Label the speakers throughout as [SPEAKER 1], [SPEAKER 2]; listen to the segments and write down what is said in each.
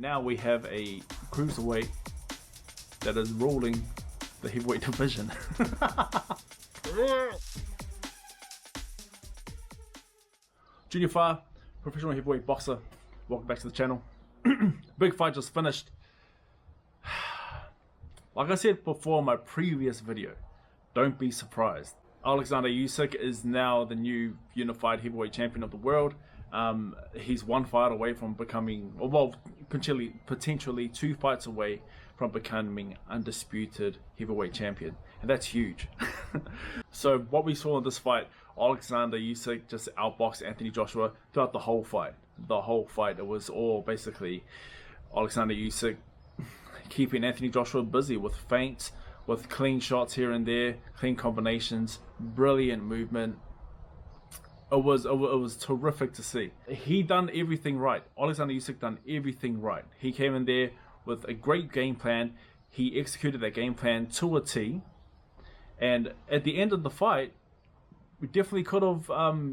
[SPEAKER 1] Now we have a cruiserweight that is ruling the heavyweight division. Junior Fire, professional heavyweight boxer. Welcome back to the channel. Big fight just finished. Like I said before in my previous video, don't be surprised. Alexander Usyk is now the new unified heavyweight champion of the world. He's one fight away from becoming, well, potentially 2 fights away from becoming undisputed heavyweight champion, and that's huge. So what we saw in this fight, Alexander Usyk just outboxed Anthony Joshua throughout the whole fight. It was all basically Alexander Usyk keeping Anthony Joshua busy with feints, with clean shots here and there, clean combinations, brilliant movement. It was terrific to see. He done everything right. Alexander Usyk done everything right. He came in there with a great game plan. He executed that game plan to a T. And at the end of the fight, we definitely could have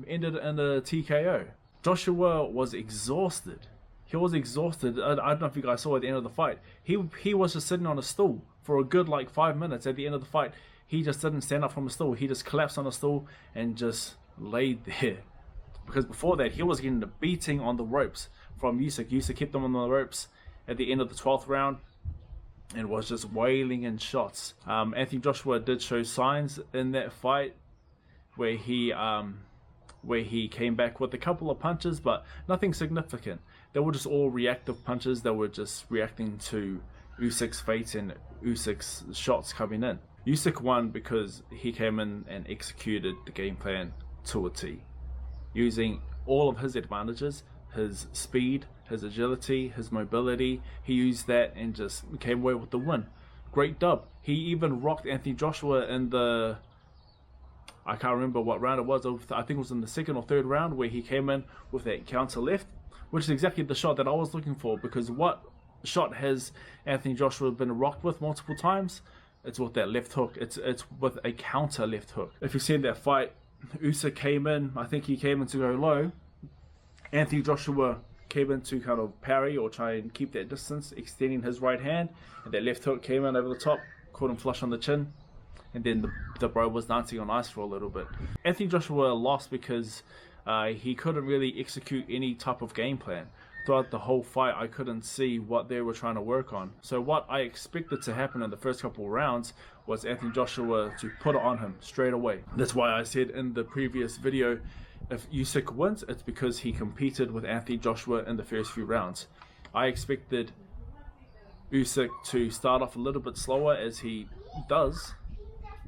[SPEAKER 1] ended in a TKO. Joshua was exhausted. He was exhausted. I don't know if you guys saw at the end of the fight. He was just sitting on a stool for a good like 5 minutes. At the end of the fight, he just didn't stand up from a stool. He just collapsed on a stool and just laid there. Because before that, he was getting a beating on the ropes from Usyk. Usyk kept him on the ropes at the end of the 12th round and was just wailing in shots. Anthony Joshua did show signs in that fight where he came back with a couple of punches, but nothing significant. They were just all reactive punches. They were just reacting to Usyk's fate and Usyk's shots coming in. Usyk won because he came in and executed the game plan to a T, using all of his advantages, his speed, his agility, his mobility. He used that and just came away with the win. Great dub. He even rocked Anthony Joshua in the, I can't remember what round it was. I think it was in the 2nd or 3rd round where he came in with that counter left, which is exactly the shot that I was looking for. Because what shot has Anthony Joshua been rocked with multiple times? It's with that left hook. It's with a counter left hook. If you see that fight, Usyk came in. I think he came in to go low. Anthony Joshua came in to kind of parry or try and keep that distance, extending his right hand, and that left hook came in over the top, caught him flush on the chin. And then the bro was dancing on ice for a little bit. Anthony Joshua lost because he couldn't really execute any type of game plan. Throughout the whole fight, I couldn't see what they were trying to work on. So what I expected to happen in the first couple of rounds was Anthony Joshua to put it on him straight away. That's why I said in the previous video, if Usyk wins, it's because he competed with Anthony Joshua in the first few rounds. I expected Usyk to start off a little bit slower, as he does.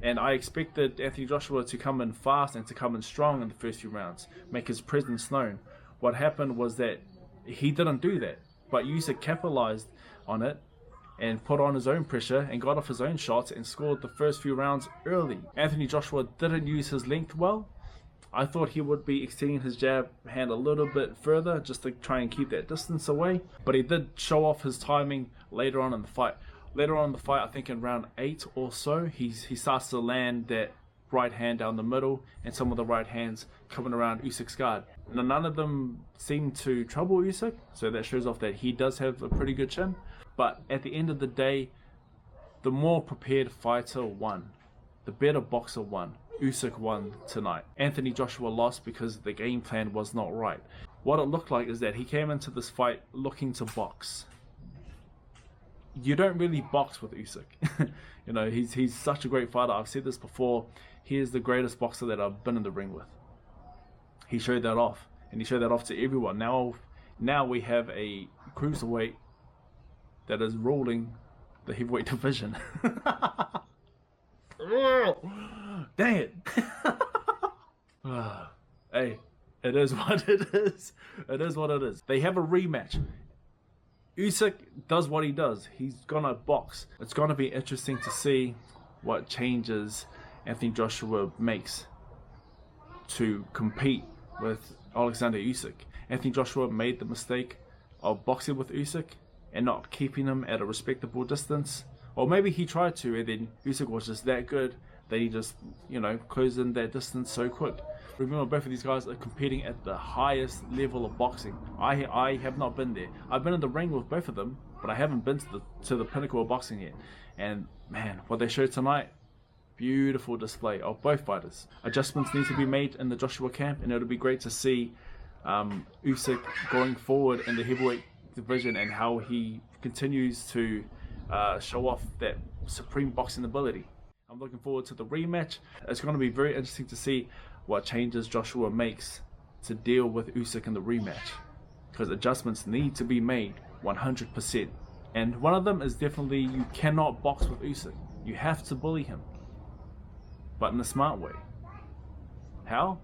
[SPEAKER 1] And I expected Anthony Joshua to come in fast and to come in strong in the first few rounds, make his presence known. What happened was that he didn't do that, but Usyk capitalized on it and put on his own pressure and got off his own shots and scored the first few rounds early. Anthony Joshua didn't use his length well. I thought he would be extending his jab hand a little bit further just to try and keep that distance away, but he did show off his timing later on in the fight. Later on in the fight, I think in round 8 or so, he starts to land that right hand down the middle and some of the right hands coming around Usyk's guard. Now, none of them seem to trouble Usyk, so that shows off that he does have a pretty good chin. But at the end of the day, the more prepared fighter won. The better boxer won. Usyk won tonight. Anthony Joshua lost because the game plan was not right. What it looked like is that he came into this fight looking to box. You don't really box with Usyk. You know, he's such a great fighter. I've said this before. He is the greatest boxer that I've been in the ring with. He showed that off, and he showed that off to everyone. Now we have a cruiserweight that is ruling the heavyweight division. Dang it. Hey, it is what it is. It is what it is. They have a rematch. Usyk does what he does. He's gonna box. It's gonna be interesting to see what changes Anthony Joshua makes to compete with Alexander Usyk. Anthony Joshua made the mistake of boxing with Usyk and not keeping him at a respectable distance. Or maybe he tried to, and then Usyk was just that good they just, close in that distance so quick. Remember, both of these guys are competing at the highest level of boxing. I have not been there. I've been in the ring with both of them, but I haven't been to the pinnacle of boxing yet. And man, what they showed tonight, beautiful display of both fighters. Adjustments need to be made in the Joshua camp, and it'll be great to see Usyk going forward in the heavyweight division and how he continues to show off that supreme boxing ability. I'm looking forward to the rematch. It's going to be very interesting to see what changes Joshua makes to deal with Usyk in the rematch, because adjustments need to be made 100%. And one of them is definitely, you cannot box with Usyk. You have to bully him, but in a smart way. How?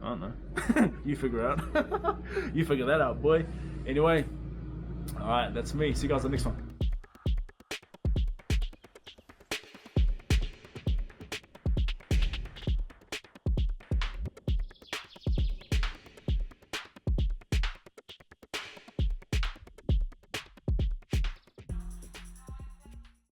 [SPEAKER 1] I don't know. You figure out. You figure that out, boy. Anyway, alright, that's me. See you guys on the next one.